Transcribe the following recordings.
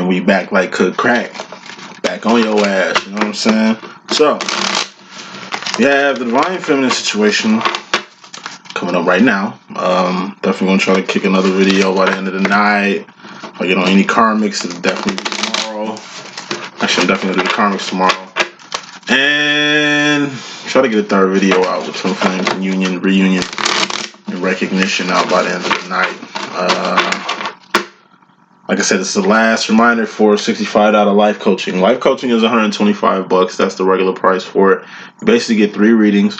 And we back like cook crack. Back on your ass, you know what I'm saying? So, we have the Divine Feminine situation coming up right now. Definitely gonna try to kick another video by the end of the night. If I get on any karmics, it'll definitely be tomorrow. Actually, I'm definitely gonna do the karmics tomorrow. And try to get a third video out with Twin Flames and reunion, and recognition out by the end of the night. Like I said, this is the last reminder for $65 life coaching. Life coaching is $125. That's the regular price for it. You basically get 3 readings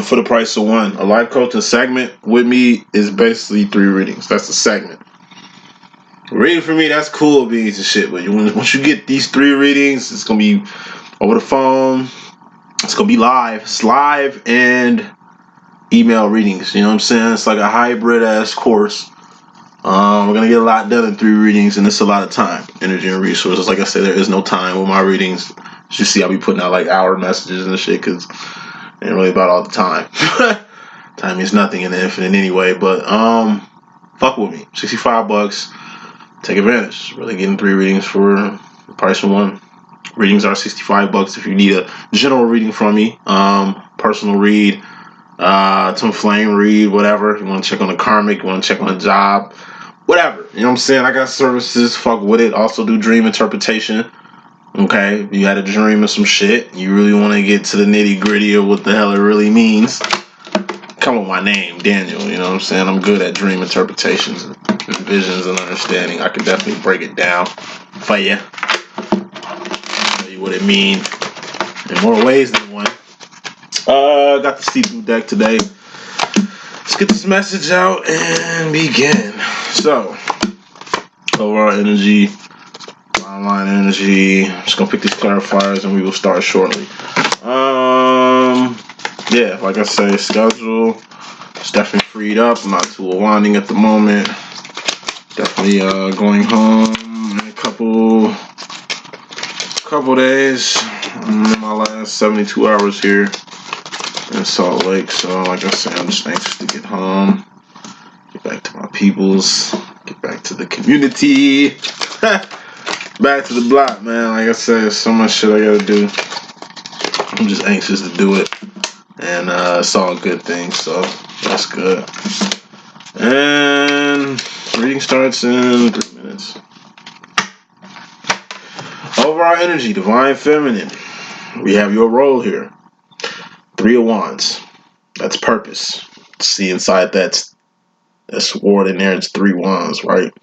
for the price of 1. A life coaching segment with me is basically 3 readings. That's the segment. Reading for me, that's cool beans and shit. But once you get these 3 readings, it's gonna be over the phone. It's gonna be live. It's live and email readings. You know what I'm saying? It's like a hybrid ass course. We're gonna get a lot done in 3 readings, and it's a lot of time, energy, and resources. Like I said, there is no time with my readings. As you see, I'll be putting out like hour messages and shit because it ain't really about all the time. Time means nothing in the infinite anyway. But fuck with me. $65. Take advantage. Really getting 3 readings for the price of 1. Readings are $65 if you need a general reading from me. Personal read. Twin flame read, whatever. You want to check on the karmic, you want to check on the job, whatever. You know what I'm saying? I got services, fuck with it. Also do dream interpretation. Okay, you had a dream of some shit, you really want to get to the nitty gritty of what the hell it really means, come with my name, Daniel. You know what I'm saying? I'm good at dream interpretations and visions and understanding. I can definitely break it down for you. Tell you what it means in more ways than one. Got the see-through deck today. Let's get this message out and begin. So, overall energy, online energy. Just gonna pick these clarifiers and we will start shortly. Yeah, like I say, schedule. It's definitely freed up. I'm not too winding at the moment. Definitely going home in a couple days. I'm in my last 72 hours here in Salt Lake, so like I said, I'm just anxious to get home, get back to my peoples, get back to the community, back to the block, man. Like I said, there's so much shit I gotta do. I'm just anxious to do it, and it's all good things, so that's good. And reading starts in 3 minutes. Overall energy, Divine Feminine. We have your role here. 3 of Wands. That's purpose. See inside that sword in there, it's 3 wands, right?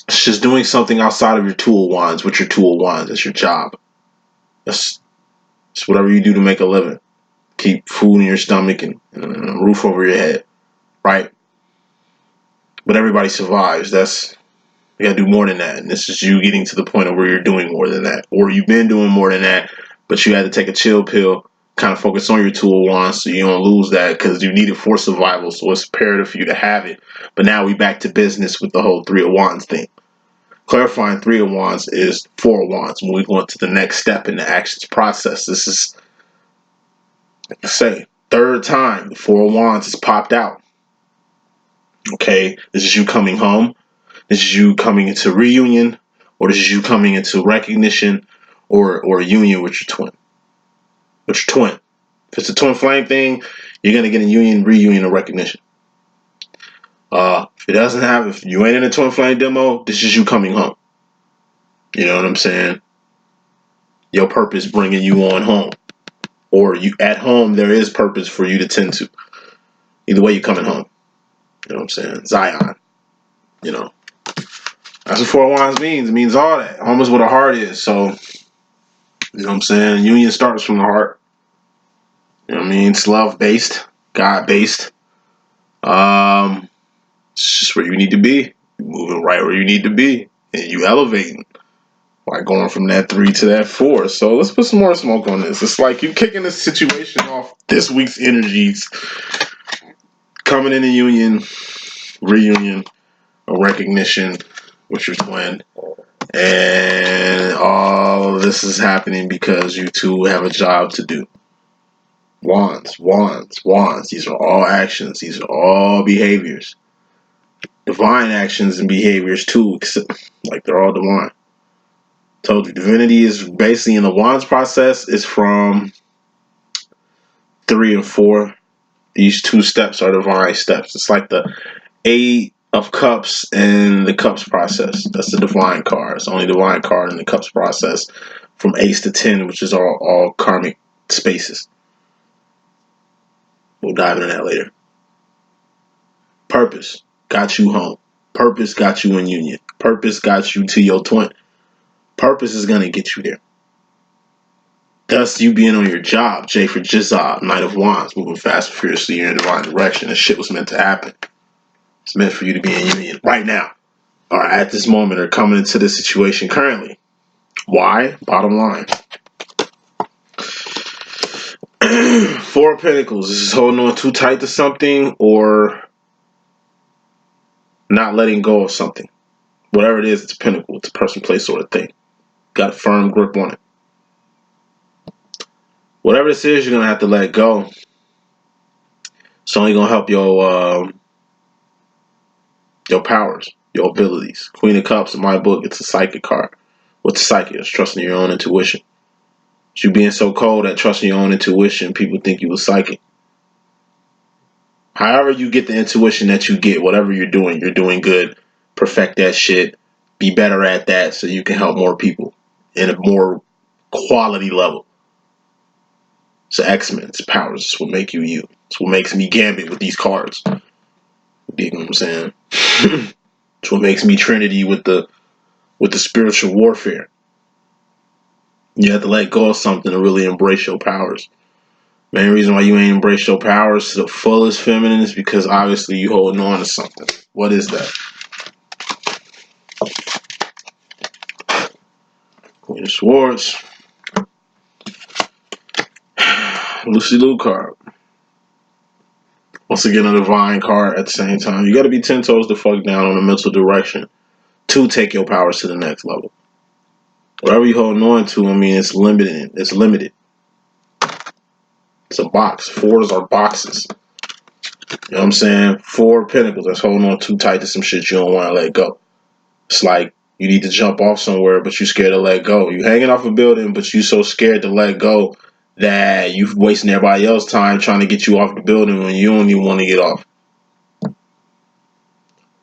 It's just doing something outside of your 2 of Wands. What's your 2 of Wands? That's your job. It's whatever you do to make a living. Keep food in your stomach and a roof over your head, right? But everybody survives. You gotta do more than that. And this is you getting to the point of where you're doing more than that. Or you've been doing more than that, but you had to take a chill pill, kind of focus on your 2 of Wands so you don't lose that because you need it for survival. So it's imperative for you to have it. But now we back to business with the whole 3 of Wands thing. Clarifying 3 of Wands is 4 of Wands. Moving on to the next step in the actions process. This is, like I say, 3rd time the 4 of Wands has popped out. Okay, this is you coming home. This is you coming into reunion, or this is you coming into recognition, or a union with your twin. If it's a twin flame thing, you're gonna get a union, reunion, or recognition. If you ain't in a twin flame demo, this is you coming home. You know what I'm saying? Your purpose bringing you on home, or you at home. There is purpose for you to tend to. Either way, you're coming home. You know what I'm saying? Zion. You know. That's what 4 of Wands means. It means all that. Home is what a heart is. So, you know what I'm saying? Union starts from the heart. You know what I mean? It's love-based, God-based. It's just where you need to be. You're moving right where you need to be. And you elevating. By going from that 3 to that 4. So let's put some more smoke on this. It's like you kicking this situation off this week's energies. Coming in a union, reunion, a recognition with your twin. And all of this is happening because you two have a job to do. Wands, wands, wands. These are all actions. These are all behaviors. Divine actions and behaviors too, like they're all divine. Told you, divinity is basically in the wands process is from 3 and 4. These 2 steps are divine steps. It's like the 8 of cups and the cups process. That's the divine card. It's the only divine card in the cups process from ace to 10, which is all karmic spaces. We'll dive into that later. Purpose got you home. Purpose got you in union. Purpose got you to your twin. Purpose is going to get you there. Thus, you being on your job, J for Jizab, Knight of Wands, moving fast and furiously, you're in the divine direction. This shit was meant to happen. It's meant for you to be in union right now, or at this moment, or coming into this situation currently. Why? Bottom line. 4 of Pentacles. This is holding on too tight to something or not letting go of something. Whatever it is, it's a pinnacle. It's a person, place, or a thing. Got a firm grip on it. Whatever this is, you're going to have to let go. It's only going to help your powers, your abilities. Queen of Cups, in my book, it's a psychic card. What's a psychic? It's trusting your own intuition. It's you being so cold at trusting your own intuition, people think you a psychic. However you get the intuition that you get, whatever you're doing good. Perfect that shit. Be better at that so you can help more people in a more quality level. It's X-Men. It's powers. It's what make you you. It's what makes me Gambit with these cards. You know what I'm saying? It's what makes me Trinity with the spiritual warfare. You have to let go of something to really embrace your powers. Main reason why you ain't embrace your powers to the fullest feminine is because obviously you holding on to something. What is that? Queen of Swords. Lucy Liu card. Once again, a divine card at the same time. You got to be 10 toes the fuck down on the mental direction to take your powers to the next level. Whatever you holding on to, I mean, it's limited. It's limited. It's a box. 4s are boxes. You know what I'm saying? 4 Pentacles that's holding on too tight to some shit you don't want to let go. It's like you need to jump off somewhere, but you're scared to let go. You hanging off a building, but you so scared to let go that you wasting everybody else's time trying to get you off the building when you don't even want to get off.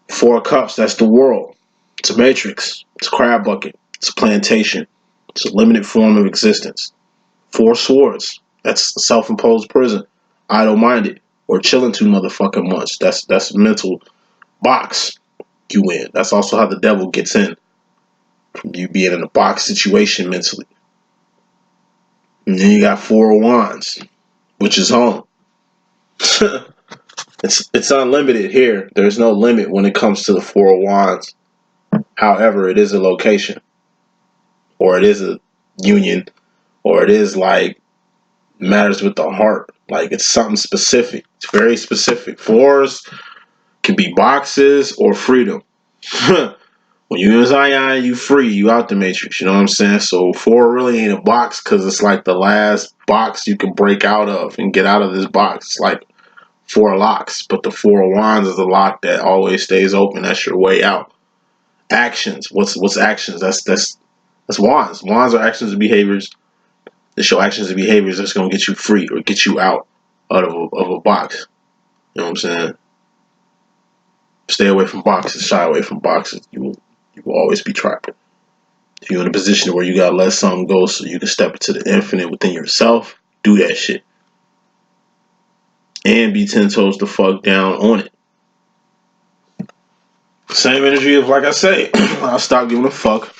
4 Cups, that's the world. It's a matrix. It's a crab bucket. It's a plantation. It's a limited form of existence. 4 Swords, that's a self-imposed prison. Idle-minded or chilling too motherfucking much. That's a mental box you in. That's also how the devil gets in. From you being in a box situation mentally. And then you got 4 of Wands, which is home. It's unlimited here. There's no limit when it comes to the 4 of Wands. However, it is a location. Or it is a union. Or it is like matters with the heart. Like it's something specific. It's very specific. 4s can be boxes or freedom. When you in Zion, you free. You out the matrix. You know what I'm saying? So 4 really ain't a box because it's like the last box you can break out of and get out of this box. It's like 4 locks. But the 4 of Wands is a lock that always stays open. That's your way out. Actions. What's actions? That's Wands. Wands are actions and behaviors. They show actions and behaviors that's going to get you free or get you out of a box. You know what I'm saying? Stay away from boxes. Shy away from boxes. You will always be trapped. If you're in a position where you gotta let something go so you can step into the infinite within yourself, do that shit. And be 10 toes the fuck down on it. Same energy of, like I say, I stopped giving a fuck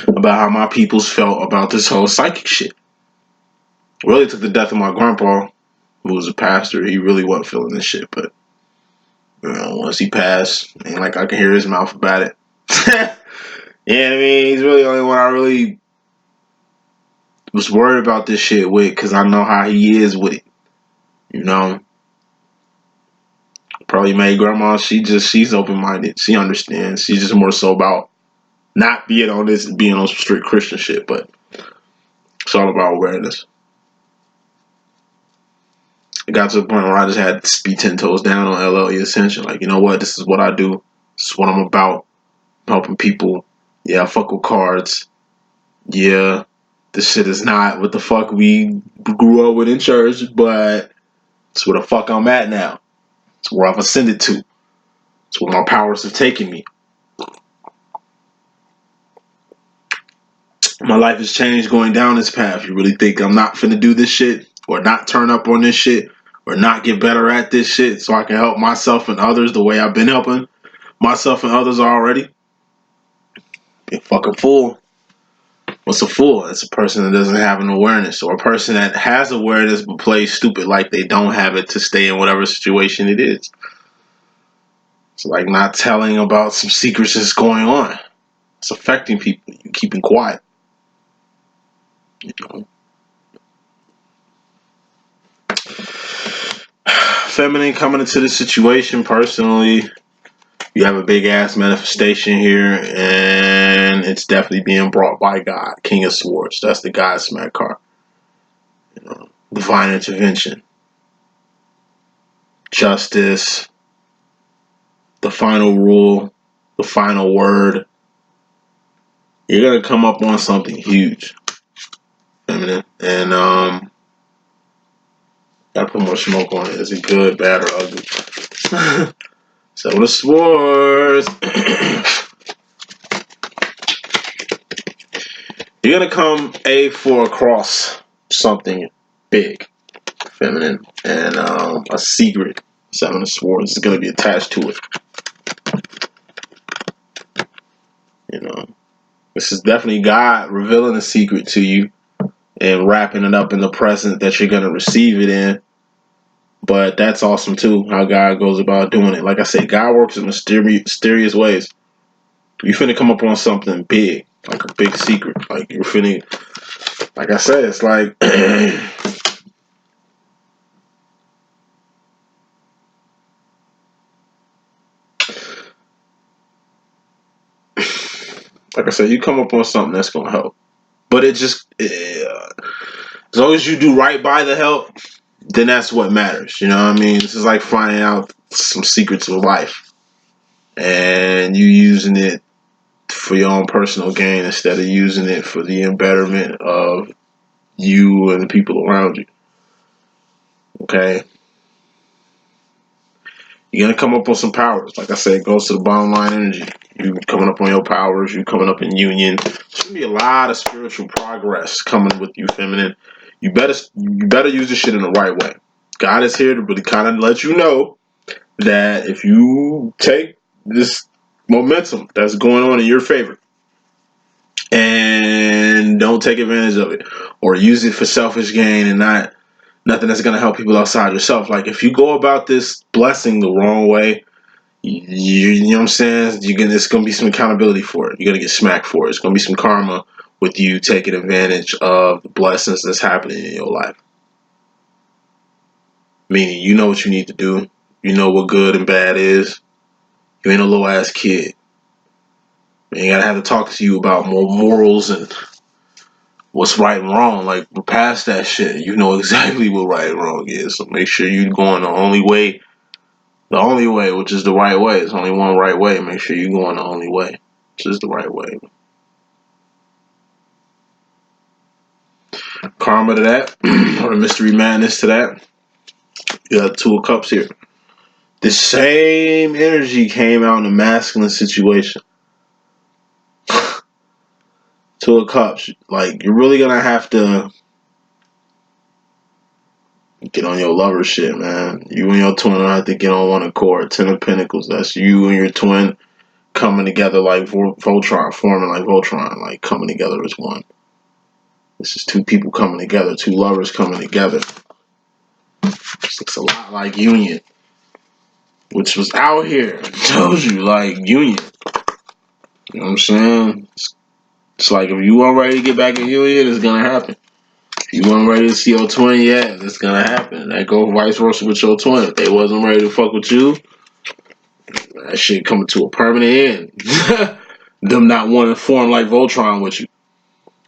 about how my peoples felt about this whole psychic shit. Really took the death of my grandpa, who was a pastor. He really wasn't feeling this shit, but you know, once he passed, ain't like I can hear his mouth about it. Yeah, I mean, he's really the only one I really was worried about this shit with, because I know how he is with it. You know, probably made grandma. She's open minded. She understands. She's just more so about not being on strict Christian shit. But it's all about awareness. It got to the point where I just had to be 10 toes down on LLE.Ascension. Like, you know what? This is what I do. This is what I'm about. Helping people. Yeah, I fuck with cards. Yeah, this shit is not what the fuck we grew up with in church, but it's where the fuck I'm at now. It's where I've ascended to. It's where my powers have taken me. My life has changed going down this path. You really think I'm not finna do this shit? Or not turn up on this shit? Or not get better at this shit so I can help myself and others the way I've been helping myself and others already? Be a fucking fool. What's a fool? It's a person that doesn't have an awareness, or a person that has awareness but plays stupid like they don't have it to stay in whatever situation it is. It's like not telling about some secrets that's going on. It's affecting people. You keeping quiet. You know. Feminine coming into this situation personally. You have a big ass manifestation here, and it's definitely being brought by God. King of Swords. That's the God smack card. You know, divine intervention, justice, the final rule, the final word. You're gonna come up on something huge, feminine, and gotta put more smoke on it. Is it good, bad, or ugly? Seven of Swords. You're gonna come A4 across something big, feminine, and a secret. Seven of Swords is gonna be attached to it. You know, this is definitely God revealing a secret to you and wrapping it up in the present that you're gonna receive it in. But that's awesome too, how God goes about doing it. Like I said, God works in mysterious ways. You finna come up on something big, like a big secret. Like you're finna, like I said, it's like like I said, you come up on something that's gonna help. But it just, as long as you do right by the help, then that's what matters. You know what I mean? This is like finding out some secrets of life, and you using it for your own personal gain instead of using it for the embetterment of you and the people around you. Okay? You're going to come up with some powers. Like I said, it goes to the bottom line energy. You coming up on your powers. You coming up in union. There's going to be a lot of spiritual progress coming with you, feminine. You better use this shit in the right way. God is here to really kind of let you know that if you take this momentum that's going on in your favor and don't take advantage of it or use it for selfish gain and nothing that's going to help people outside yourself. Like if you go about this blessing the wrong way, you know what I'm saying? It's going to be some accountability for it. You're going to get smacked for it. It's going to be some karma with you taking advantage of the blessings that's happening in your life. Meaning you know what you need to do. You know what good and bad is. You ain't a little ass kid. You gotta have to talk to you about more morals and what's right and wrong. Like, we're past that shit. You know exactly what right and wrong is. So make sure you're going the only way, which is the right way. There's only one right way. Make sure you're going the only way, which is the right way. Karma to that, or the mystery madness to that. You got Two of Cups here. The same energy came out in a masculine situation. Two of Cups. Like, you're really gonna have to get on your lover shit, man. You and your twin have to get on one accord. Ten of Pentacles. That's you and your twin coming together like Voltron, forming like Voltron, like coming together as one. This is two people coming together, two lovers coming together. This looks a lot like Union, which was out here. I told you, like Union. You know what I'm saying? It's like if you weren't ready to get back in Union, it's gonna happen. If you weren't ready to see your twin yet, it's gonna happen. That goes vice versa with your twin. If they wasn't ready to fuck with you, that shit coming to a permanent end. Them not wanting to form like Voltron with you.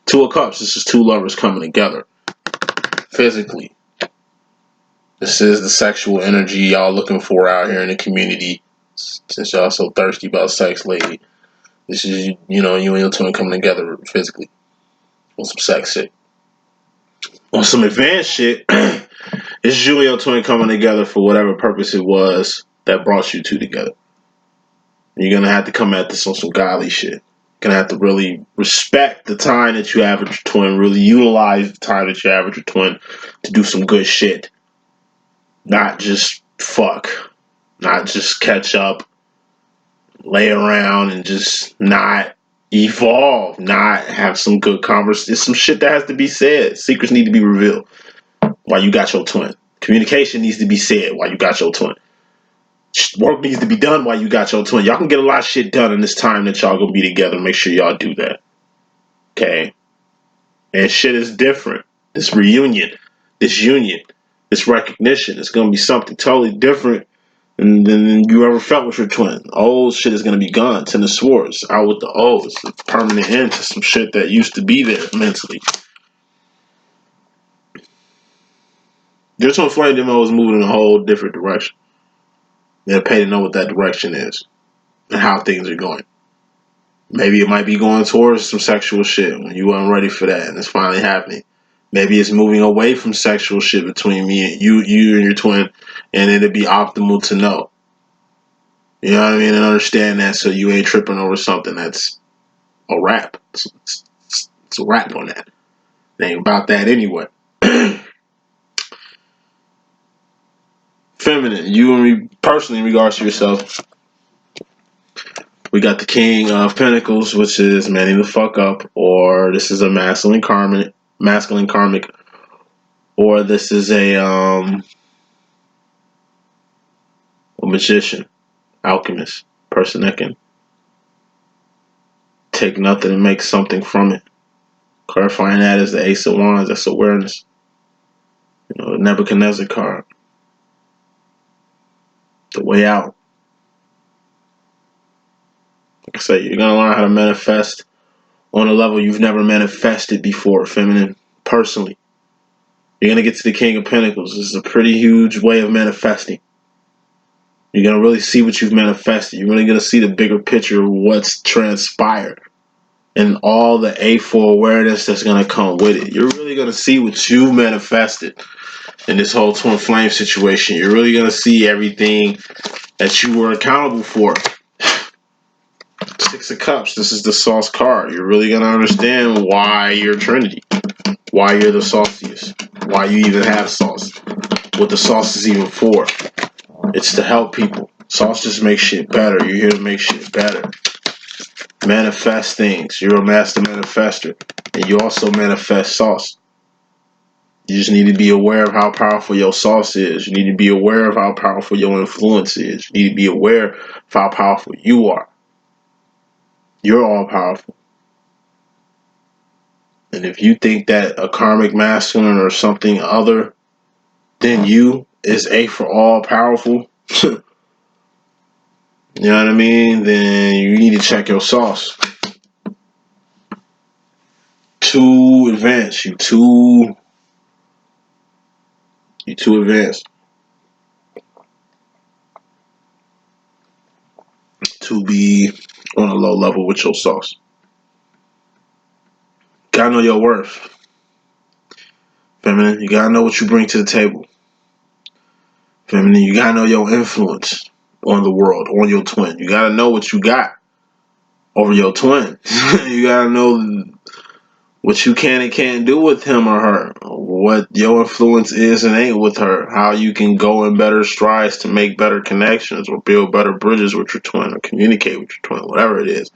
Two of Cups. This is two lovers coming together physically. This is the sexual energy y'all looking for out here in the community. Since y'all so thirsty about sex lately. This is, you and your twin coming together physically. On some sex shit. On some advanced shit, it's you and your twin coming together for whatever purpose it was that brought you two together. You're going to have to come at this on some godly shit. You're going to have to really respect the time that you have with your twin. Really utilize the time that you have with your twin to do some good shit. Not just fuck. Not just catch up. Lay around and just not evolve. Not have some good conversation. It's some shit that has to be said. Secrets need to be revealed while you got your twin. Communication needs to be said while you got your twin. Work needs to be done while you got your twin. Y'all can get a lot of shit done in this time that y'all gonna be together. Make sure y'all do that. Okay? And shit is different. This reunion, this union, this recognition is gonna be something totally different than you ever felt with your twin. Old shit is gonna be gone. Ten of Swords. Out with the old. It's a permanent end to some shit that used to be there mentally. Your twin flame demo is moving in a whole different direction. They're paid to know what that direction is and how things are going. Maybe it might be going towards some sexual shit when you weren't ready for that and it's finally happening. Maybe it's moving away from sexual shit between me and you and your twin, and it'd be optimal to know. You know what I mean? And understand that so you ain't tripping over something that's a wrap. It's a wrap on that. It ain't about that anyway. Feminine, you and me personally in regards to yourself, we got the King of Pentacles, which is manning the fuck up, or this is a masculine karmic, or this is a magician, alchemist, person that can take nothing and make something from it. Clarifying that is the Ace of Wands. That's awareness. The Nebuchadnezzar card. The way out. Like I say, you're going to learn how to manifest on a level you've never manifested before, feminine, personally. You're going to get to the King of Pentacles. This is a pretty huge way of manifesting. You're going to really see what you've manifested. You're really going to see the bigger picture of what's transpired and all the A4 awareness that's going to come with it. You're really going to see what you manifested in this whole twin flame situation. You're really going to see everything that you were accountable for. Six of Cups. This is the sauce card. You're really going to understand why you're Trinity. Why you're the sauciest. Why you even have sauce. What the sauce is even for. It's to help people. Sauce just makes shit better. You're here to make shit better. Manifest things. You're a master manifester. And you also manifest sauce. You just need to be aware of how powerful your sauce is. You need to be aware of how powerful your influence is. You need to be aware of how powerful you are. You're all powerful. And if you think that a karmic masculine or something other than you is A for all powerful, you know what I mean? Then you need to check your sauce. Too advanced. You too advanced to be on a low level with your sauce. Gotta know your worth. Feminine, you gotta know what you bring to the table. Feminine, you gotta know your influence on the world, on your twin. You gotta know what you got over your twin. You gotta know what you can and can't do with him or her. What your influence is and ain't with her. How you can go in better strides to make better connections or build better bridges with your twin or communicate with your twin, whatever it is.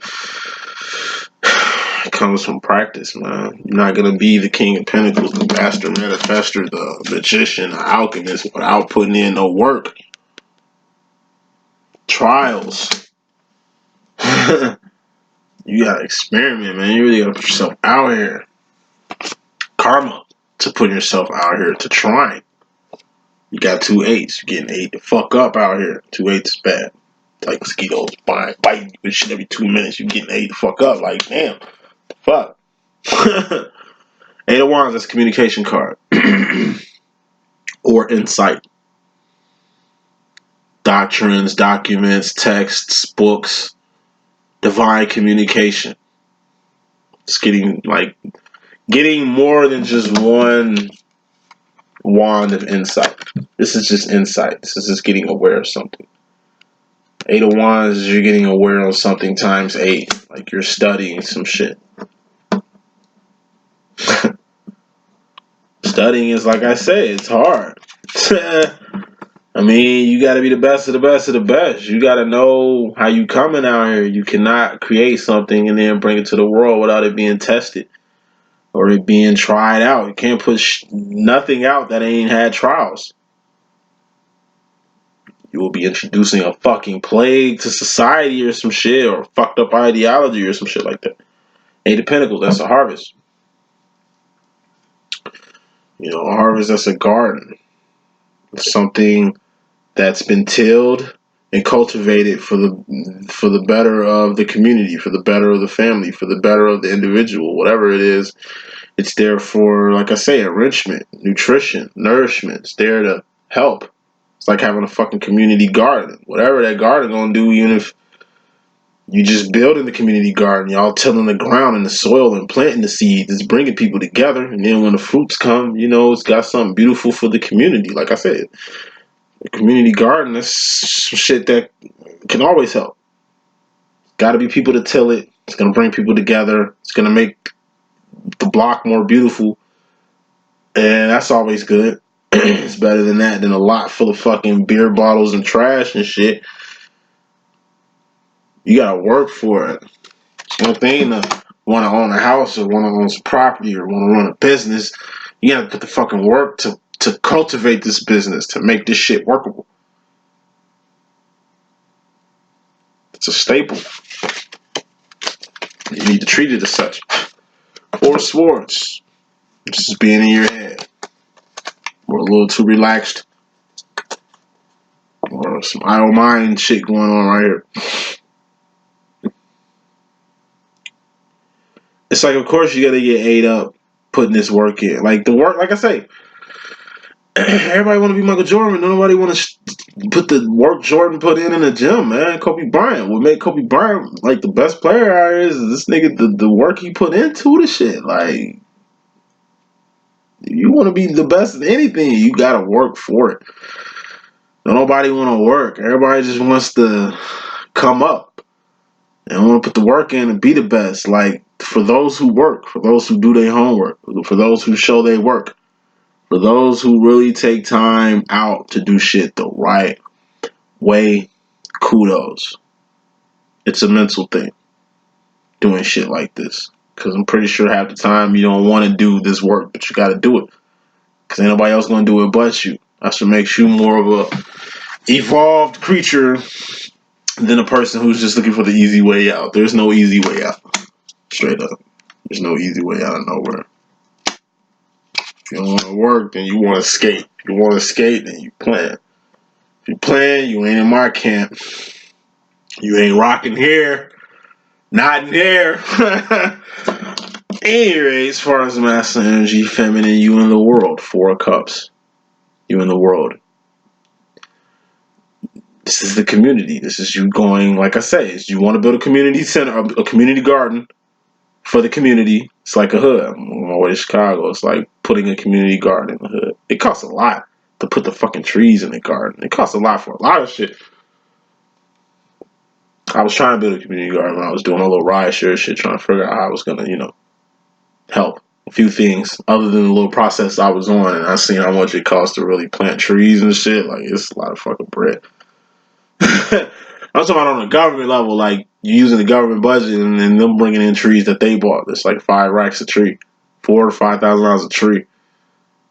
It comes from practice, man. You're not going to be the King of Pentacles, the master manifester, the magician, the alchemist without putting in no work. Trials. You got to experiment, man. You really got to put yourself out here. Karma to putting yourself out here to trying. You got 2 8s. You're getting 8 the fuck up out here. 2 8s is bad. It's like mosquitoes biting you shit every 2 minutes. You're getting 8 the fuck up. Like, damn. Fuck. 8 of Wands, that's a communication card. or insight. Doctrines, documents, texts, books, divine communication. It's getting more than just one wand of insight. This is just insight. This is just getting aware of something. 8 of Wands is you're getting aware of something times 8. Like you're studying some shit. Studying is, like I say, it's hard. I mean, you got to be the best of the best of the best. You got to know how you coming out here. You cannot create something and then bring it to the world without it being tested or it being tried out. You can't put nothing out that ain't had trials. You will be introducing a fucking plague to society or some shit, or fucked up ideology or some shit like that. 8 of Pentacles, that's a harvest. You know, a harvest, that's a garden. It's something that's been tilled and cultivated for the better of the community, for the better of the family, for the better of the individual, whatever it is. It's there for, like I say, enrichment, nutrition, nourishment. It's there to help. It's like having a fucking community garden. Whatever that garden gonna do, even if you just building the community garden, y'all tilling the ground and the soil and planting the seeds, it's bringing people together. And then when the fruits come, you know, it's got something beautiful for the community. Like I said, the community garden, that's shit that can always help. Got to be people to till it. It's going to bring people together. It's going to make the block more beautiful. And that's always good. It's better than that, than a lot full of fucking beer bottles and trash and shit. You got to work for it. It's one thing to want to own a house or want to own some property or want to run a business. You got to put the fucking work to cultivate this business, to make this shit workable. It's a staple. You need to treat it as such. Or Swords. Just being in your head. Or a little too relaxed. Or some idle mind shit going on right here. It's like, of course, you gotta get ate up putting this work in. Like, the work, like I say, everybody want to be Michael Jordan. Nobody want to put the work Jordan put in the gym, man. Kobe Bryant. What made Kobe Bryant, like, the best player out here is this nigga, the work he put into the shit. Like, if you want to be the best at anything, you gotta work for it. Nobody want to work. Everybody just wants to come up and want to put the work in and be the best. Like, for those who work, for those who do their homework, for those who show their work, for those who really take time out to do shit the right way, kudos. It's a mental thing, doing shit like this. Because I'm pretty sure half the time you don't want to do this work, but you got to do it. Because ain't nobody else going to do it but you. That's what makes you more of a evolved creature than a person who's just looking for the easy way out. There's no easy way out. Straight up. There's no easy way out of nowhere. If you don't want to work, then you want to skate. If you want to skate, then you plan. If you plan, you ain't in my camp. You ain't rocking here. Not in here. Anyway, as far as masculine energy, feminine, you in the world. 4 of Cups. You in the world. This is the community. This is you going, like I say, is you want to build a community center, a community garden for the community. It's like a hood. I'm on my way to Chicago. It's like putting a community garden in the hood. It costs a lot to put the fucking trees in the garden. It costs a lot for a lot of shit. I was trying to build a community garden when I was doing a little riot share shit, trying to figure out how I was going to, help a few things other than the little process I was on. And I seen how much it costs to really plant trees and shit. Like, it's a lot of fucking bread. I'm talking about on a government level, like you using the government budget and then them bringing in trees that they bought. It's like 5 racks a tree, $4,000 to $5,000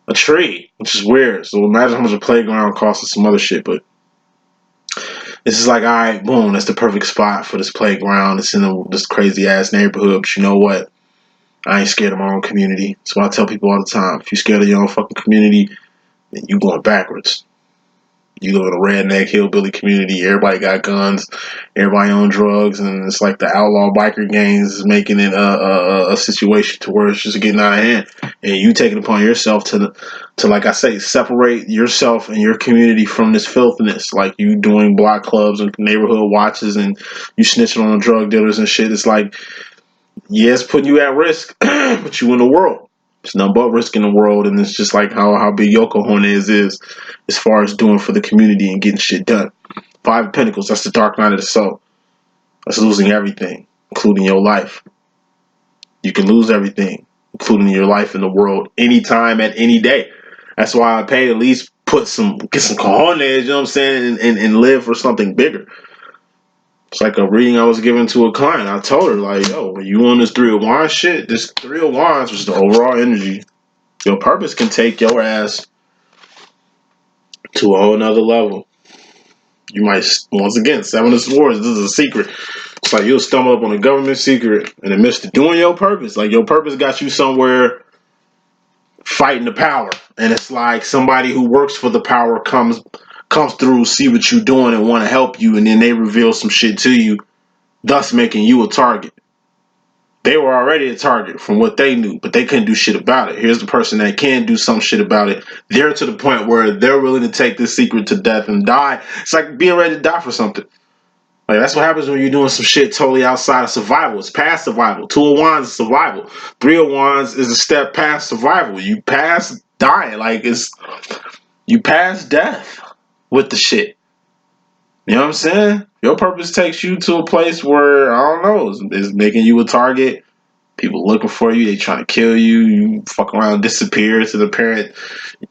a tree, which is weird. So imagine how much a playground costs and some other shit. But this is like, all right, boom, that's the perfect spot for this playground. It's in this crazy ass neighborhood. But you know what? I ain't scared of my own community. That's what I tell people all the time. If you're scared of your own fucking community, then you going backwards. You live in a redneck hillbilly community. Everybody got guns. Everybody on drugs, and it's like the outlaw biker gangs is making it a situation to where it's just getting out of hand. And you take it upon yourself to like I say, separate yourself and your community from this filthiness. Like you doing block clubs and neighborhood watches, and you snitching on the drug dealers and shit. It's like, yeah, it's putting you at risk, but you in the world. It's nothing but risk in the world, and it's just like how big your cojones is as far as doing for the community and getting shit done. Five of Pentacles, that's the dark night of the soul. That's losing everything, including your life. You can lose everything, including your life in the world, anytime, at any day. That's why I pay at least get some cojones, you know what I'm saying, and live for something bigger. It's like a reading I was giving to a client. I told her, like, yo, when you on this Three of Wands shit, this Three of Wands was the overall energy. Your purpose can take your ass to a whole nother level. You might, once again, Seven of Swords, this is a secret. It's like you'll stumble up on a government secret in the midst of doing your purpose. Like your purpose got you somewhere fighting the power. And it's like somebody who works for the power comes through, see what you're doing and want to help you, and then they reveal some shit to you, thus making you a target. They were already a target from what they knew, but they couldn't do shit about it. Here's the person that can do some shit about it. They're to the point where they're willing to take this secret to death and die. It's like being ready to die for something. Like that's what happens when you're doing some shit totally outside of survival. It's past survival. Two of Wands is survival. Three of Wands is a step past survival. You pass dying. Like you pass death with the shit. You know what I'm saying? Your purpose takes you to a place where, I don't know, it's making you a target. People looking for you. They trying to kill you. You fuck around, disappear to the apparent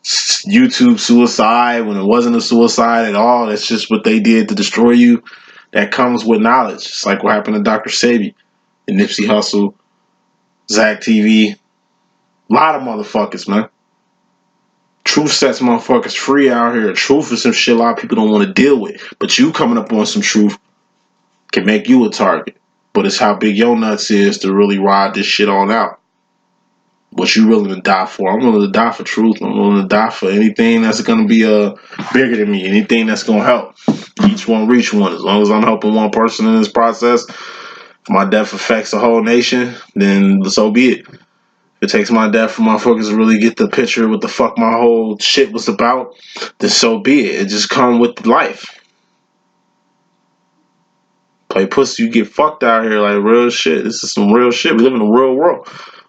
YouTube suicide when it wasn't a suicide at all. That's just what they did to destroy you. That comes with knowledge. It's like what happened to Dr. Sebi and Nipsey Hussle, Zach TV. A lot of motherfuckers, man. Truth sets motherfuckers free out here. Truth is some shit a lot of people don't want to deal with. But you coming up on some truth can make you a target. But it's how big your nuts is to really ride this shit on out. What you willing to die for? I'm willing to die for truth. I'm willing to die for anything that's going to be bigger than me. Anything that's going to help. Each one reach one. As long as I'm helping one person in this process, if my death affects the whole nation, then so be it. If it takes my death for motherfuckers to really get the picture of what the fuck my whole shit was about, then so be it. It just come with life. Play pussy, you get fucked out here like real shit. This is some real shit. We live in a real world.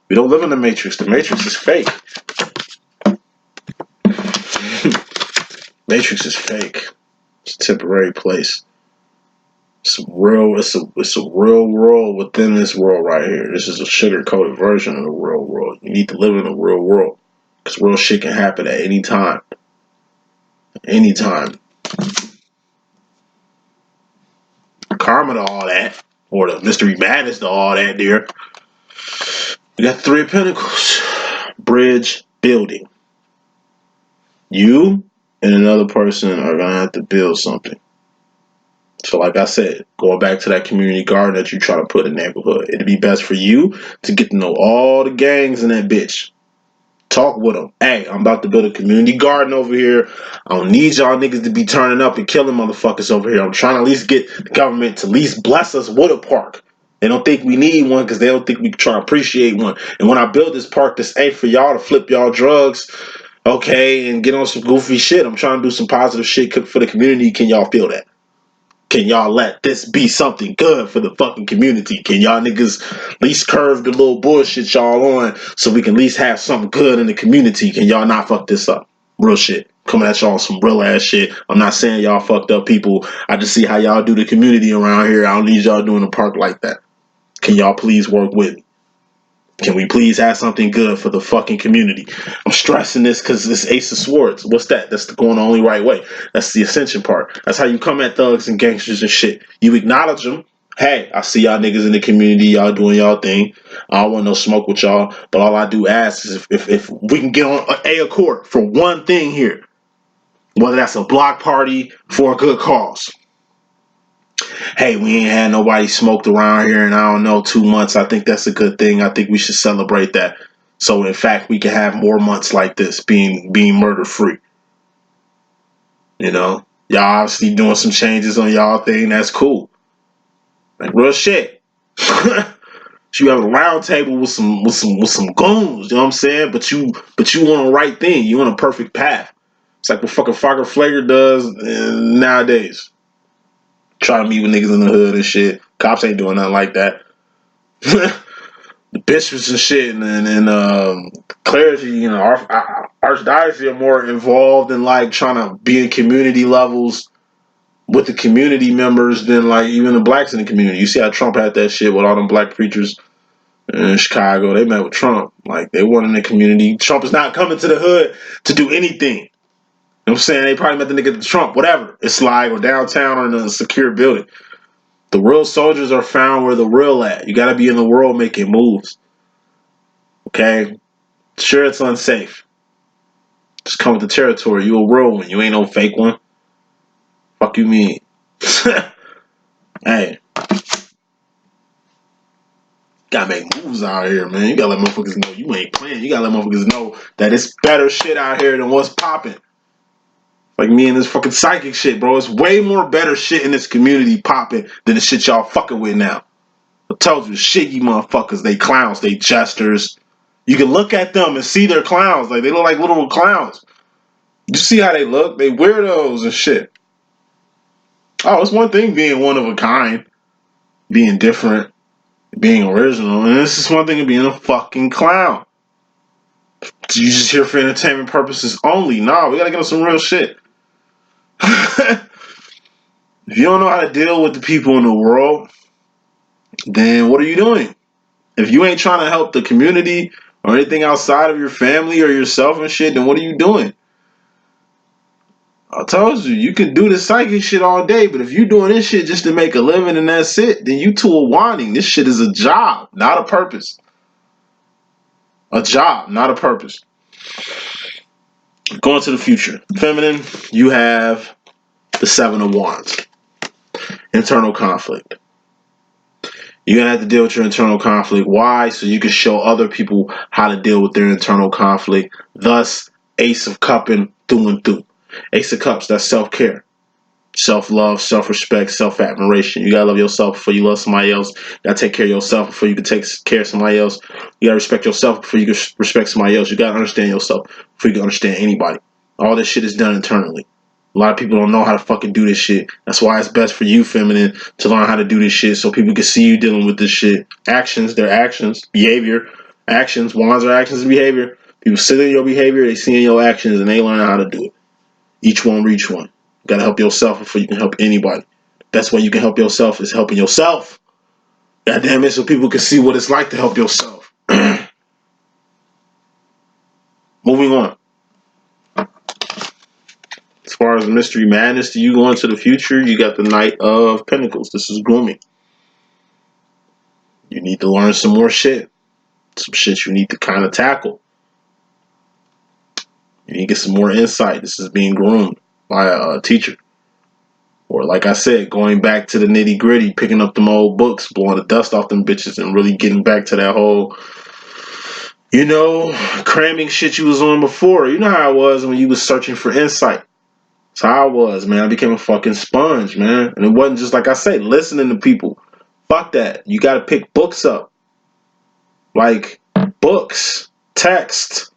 We don't live in the Matrix. The Matrix is fake. Matrix is fake. It's a temporary place. It's a real world within this world right here. This is a sugar-coated version of the real world. You need to live in a real world. Because real shit can happen at any time. Anytime. Karma to all that. Or the mystery madness to all that, dear. We got Three of Pentacles. Bridge building. You and another person are going to have to build something. So like I said, going back to that community garden that you try to put in the neighborhood, it'd be best for you to get to know all the gangs in that bitch. Talk with them. Hey, I'm about to build a community garden over here. I don't need y'all niggas to be turning up and killing motherfuckers over here. I'm trying to at least get the government to at least bless us with a park. They don't think we need one because they don't think we try to appreciate one. And when I build this park, this ain't for y'all to flip y'all drugs, okay, and get on some goofy shit. I'm trying to do some positive shit for the community. Can y'all feel that? Can y'all let this be something good for the fucking community? Can y'all niggas at least curve the little bullshit y'all on so we can at least have something good in the community? Can y'all not fuck this up? Real shit. Coming at y'all on some real ass shit. I'm not saying y'all fucked up people. I just see how y'all do the community around here. I don't need y'all doing a park like that. Can y'all please work with me? Can we please have something good for the fucking community? I'm stressing this because it's Ace of Swords. What's that? That's going the only right way. That's the ascension part. That's how you come at thugs and gangsters and shit. You acknowledge them. Hey, I see y'all niggas in the community. Y'all doing y'all thing. I don't want no smoke with y'all. But all I do ask is if we can get on a accord for one thing here. Whether that's a block party for a good cause. Hey, we ain't had nobody smoked around here in, I don't know, 2 months. I think that's a good thing. I think we should celebrate that. So, in fact, we can have more months like this being murder-free. You know, y'all obviously doing some changes on y'all thing. That's cool. Like real shit. You have a round table with some goons, you know what I'm saying? But you want the right thing. You on a perfect path. It's like what fucking Fogger Flager does nowadays. Try to meet with niggas in the hood and shit. Cops ain't doing nothing like that. The bishops and shit and clergy, you know, archdiocese are more involved in like trying to be in community levels with the community members than like even the blacks in the community. You see how Trump had that shit with all them black preachers in Chicago. They met with Trump. Like they weren't in the community. Trump is not coming to the hood to do anything. You know what I'm saying? They probably met the nigga to Trump, whatever. It's like or downtown or in a secure building. The real soldiers are found where the real at. You gotta be in the world making moves. Okay? Sure, it's unsafe. Just come with the territory. You a real one. You ain't no fake one. Fuck you mean? Hey. Gotta make moves out here, man. You gotta let motherfuckers know you ain't playing. You gotta let motherfuckers know that it's better shit out here than what's popping. Like me and this fucking psychic shit, bro. It's way more better shit in this community popping than the shit y'all fucking with now. I told you, shiggy motherfuckers. They clowns. They jesters. You can look at them and see they're clowns. Like they look like little clowns. You see how they look? They weirdos and shit. Oh, it's one thing being one of a kind, being different, being original, and this is one thing of being a fucking clown. You just here for entertainment purposes only. Nah, we gotta get on some real shit. If you don't know how to deal with the people in the world, then what are you doing? If you ain't trying to help the community or anything outside of your family or yourself and shit, then what are you doing? I told you, you can do the psychic shit all day, but if you doing this shit just to make a living and that's it, then you two are wanting. This shit is a job, not a purpose. A job, not a purpose. Going to the future. Feminine, you have the Seven of Wands. Internal conflict. You're going to have to deal with your internal conflict. Why? So you can show other people how to deal with their internal conflict. Thus, Ace of Cupping through and through. Ace of Cups, that's self-care. Self-love, self-respect, self-admiration. You got to love yourself before you love somebody else. You got to take care of yourself before you can take care of somebody else. You got to respect yourself before you can respect somebody else. You got to understand yourself before you can understand anybody. All this shit is done internally. A lot of people don't know how to fucking do this shit. That's why it's best for you, feminine, to learn how to do this shit so people can see you dealing with this shit. Actions, they're actions. Behavior, actions. Wands are actions and behavior. People sit in your behavior, they see in your actions, and they learn how to do it. Each one reach one. You gotta help yourself before you can help anybody. That's why you can help yourself is helping yourself. God damn it, so people can see what it's like to help yourself. Moving on. As far as mystery madness to you going to the future, you got the Knight of Pentacles. This is grooming. You need to learn some more shit. Some shit you need to kind of tackle. You need to get some more insight. This is being groomed by a teacher. Or like I said, going back to the nitty gritty, picking up them old books, blowing the dust off them bitches, and really getting back to that whole, you know, cramming shit you was on before. You know how it was when you was searching for insight. That's how I was, man. I became a fucking sponge, man. And it wasn't just like I say, listening to people. Fuck that. You got to pick books up. Like books, text,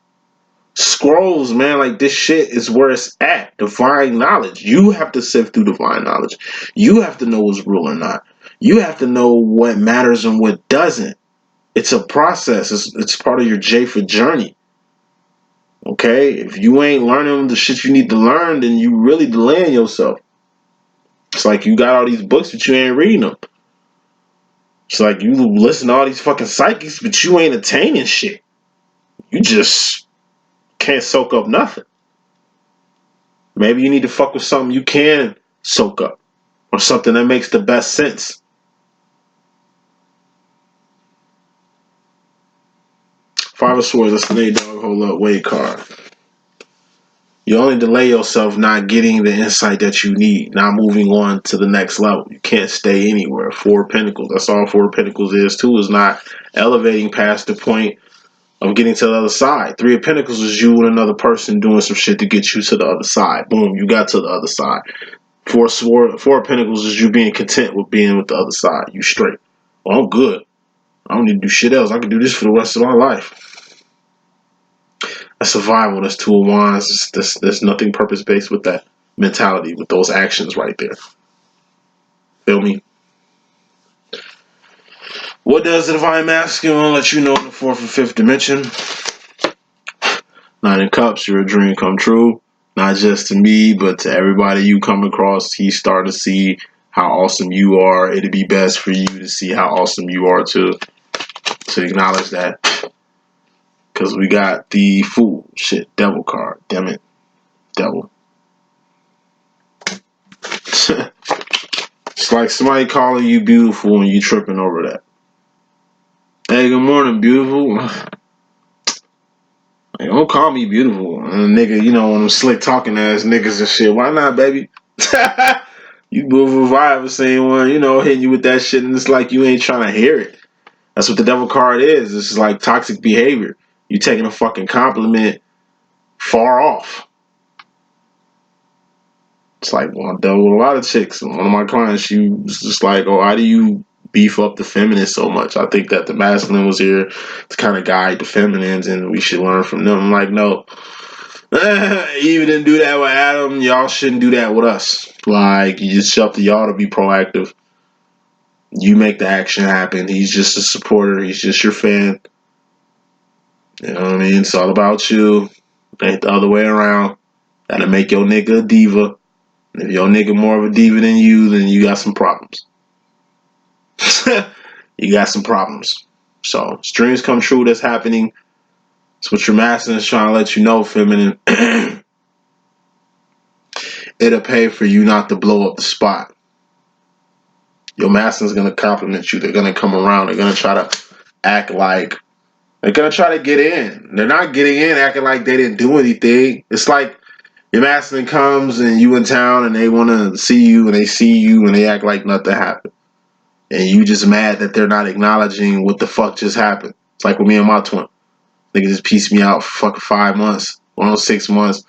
scrolls, man. Like this shit is where it's at. Divine knowledge. You have to sift through divine knowledge. You have to know what's real or not. You have to know what matters and what doesn't. It's a process. It's part of your J for journey. Okay? If you ain't learning the shit you need to learn, then you really delaying yourself. It's like you got all these books, but you ain't reading them. It's like you listen to all these fucking psychics, but you ain't attaining shit. You just can't soak up nothing. Maybe you need to fuck with something you can soak up. Or something that makes the best sense. Five of Swords, that's the name dog. Hold up, wait card. You only delay yourself not getting the insight that you need, not moving on to the next level. You can't stay anywhere. Four of Pentacles. That's all Four of Pentacles is too, is not elevating past the point of getting to the other side. Three of Pentacles is you and another person doing some shit to get you to the other side. Boom, you got to the other side. Four of Pentacles is you being content with being with the other side. You straight. Well, I'm good. I don't need to do shit else. I can do this for the rest of my life. That's survival. That's Two of Wands. There's nothing purpose-based with that mentality, with those actions right there. Feel me? What does the Divine Masculine let you know in the 4th and 5th dimension? 9 of Cups, you're a dream come true. Not just to me, but to everybody you come across. He's starting to see how awesome you are. It'd be best for you to see how awesome you are to acknowledge that. Because we got the Fool. Shit, Devil card. Damn it. Devil. It's like somebody calling you beautiful and you tripping over that. Hey, good morning, beautiful. Hey, don't call me beautiful. And nigga, you know, when I'm slick talking ass niggas and shit. Why not, baby? You beautiful if I ever seen one, you know, hitting you with that shit and it's like you ain't trying to hear it. That's what the Devil card is. It's like toxic behavior. You taking a fucking compliment far off. It's like, well, I dealt with a lot of chicks. And one of my clients, she was just like, oh, how do you beef up the feminine so much? I think that the masculine was here to kind of guide the feminines and we should learn from them. I'm like, no. You didn't do that with Adam. Y'all shouldn't do that with us. Like, you just up to y'all to be proactive. You make the action happen. He's just a supporter. He's just your fan. You know what I mean? It's all about you. It ain't the other way around. That'll make your nigga a diva. And if your nigga more of a diva than you, then you got some problems. You got some problems. So, dreams come true. That's happening. It's what your masculine is trying to let you know, feminine. It'll pay for you not to blow up the spot. Your masculine's going to compliment you. They're going to come around. They're going to try to act like they're going to try to get in. They're not getting in acting like they didn't do anything. It's like your masculine comes and you in town and they want to see you and they see you and they act like nothing happened. And you just mad that they're not acknowledging what the fuck just happened. It's like with me and my twin. Nigga just pieced me out for fucking 5 months. 6 months.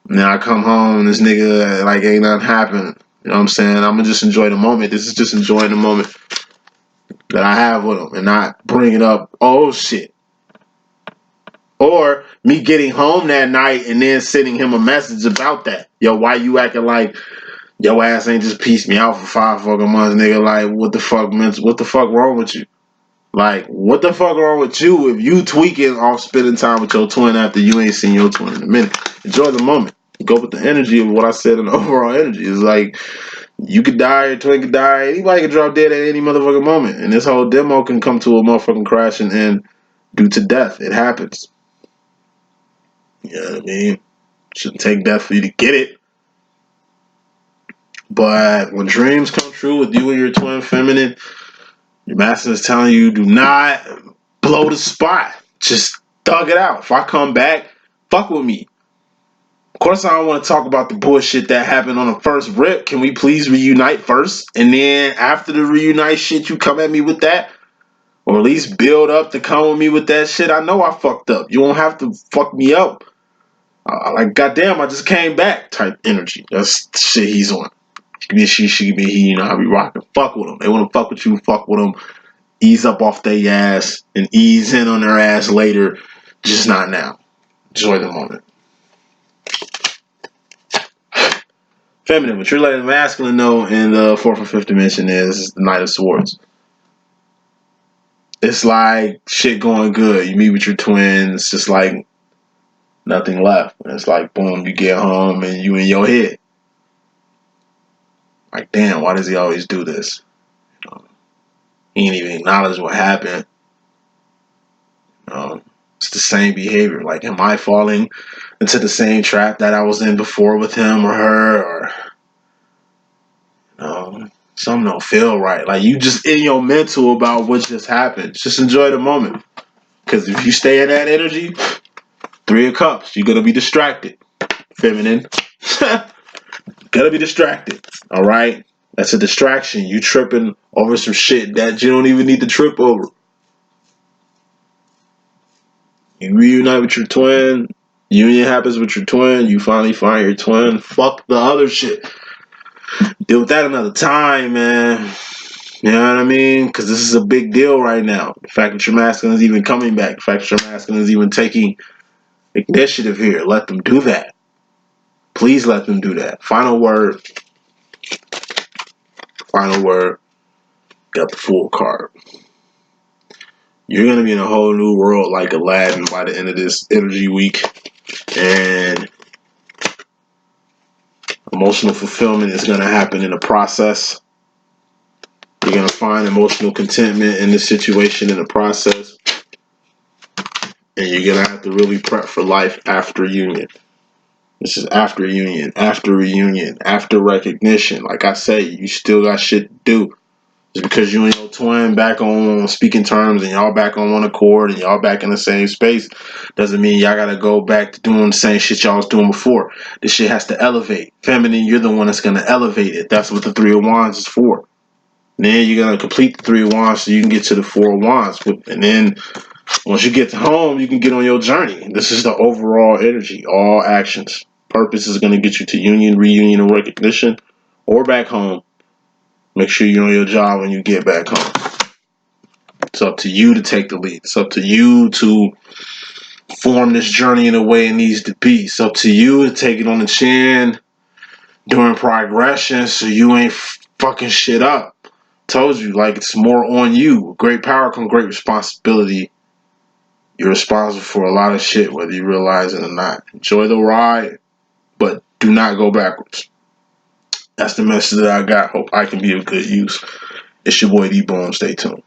Now I come home and this nigga like ain't nothing happened. You know what I'm saying? I'm gonna just enjoy the moment. This is just enjoying the moment that I have with him and not bringing up, oh shit. Or me getting home that night and then sending him a message about that. Yo, why you acting like your ass ain't just pieced me out for 5 fucking months, nigga? Like, what the fuck, man? What the fuck wrong with you? Like, what the fuck wrong with you if you tweaking off spending time with your twin after you ain't seen your twin in a minute? Enjoy the moment. Go with the energy of what I said in the overall energy. It's like, you could die, your twin could die, anybody could drop dead at any motherfucking moment. And this whole demo can come to a motherfucking crash and end due to death. It happens. You know what I mean? Shouldn't take death for you to get it. But when dreams come true with you and your twin feminine, your master is telling you, do not blow the spot. Just thug it out. If I come back, fuck with me. Of course, I don't want to talk about the bullshit that happened on the first rip. Can we please reunite first? And then after the reunite shit, you come at me with that? Or at least build up to come with me with that shit. I know I fucked up. You don't have to fuck me up. Like, goddamn, I just came back type energy. That's the shit he's on. She give me he, you know how we rockin'. Fuck with them. They want to fuck with you, fuck with them. Ease up off their ass and ease in on their ass later. Just not now. Enjoy the moment. Feminine, what you're letting masculine know in the 4th and 5th dimension is the Knight of Swords. It's like shit going good. You meet with your twins, it's just like nothing left. And it's like, boom, you get home and you in your head. Like, damn, why does he always do this? He ain't even acknowledge what happened. It's the same behavior. Like, am I falling into the same trap that I was in before with him or her? Or something don't feel right. Like, you just in your mental about what just happened. Just enjoy the moment. Because if you stay in that energy, 3 of Cups, you're going to be distracted. Feminine. Gonna be distracted. All right? That's a distraction. You tripping over some shit that you don't even need to trip over. You reunite with your twin. Union happens with your twin. You finally find your twin. Fuck the other shit. Deal with that another time, man. You know what I mean? Because this is a big deal right now. The fact that your masculine is even coming back. The fact that your masculine is even taking initiative here. Let them do that. Please let them do that. Final word. Final word. Got the Fool card. You're going to be in a whole new world like Aladdin by the end of this energy week. And emotional fulfillment is going to happen in the process. You're going to find emotional contentment in this situation in the process. And you're going to have to really prep for life after union. This is after union, after reunion, after recognition. Like I say, you still got shit to do. Just because you and your twin back on speaking terms and y'all back on one accord and y'all back in the same space doesn't mean y'all gotta go back to doing the same shit y'all was doing before. This shit has to elevate. Feminine, you're the one that's gonna elevate it. That's what the Three of Wands is for. And then you're gonna complete the Three of Wands so you can get to the Four of Wands. And then once you get to home, you can get on your journey. This is the overall energy, all actions. Purpose is gonna get you to union, reunion, and recognition, or back home. Make sure you're on your job when you get back home. It's up to you to take the lead. It's up to you to form this journey in the way it needs to be. It's up to you to take it on the chin during progression so you ain't fucking shit up. Told you, like, it's more on you. Great power comes great responsibility. You're responsible for a lot of shit, whether you realize it or not. Enjoy the ride, but do not go backwards. That's the message that I got. Hope I can be of good use. It's your boy D.Boom. Stay tuned.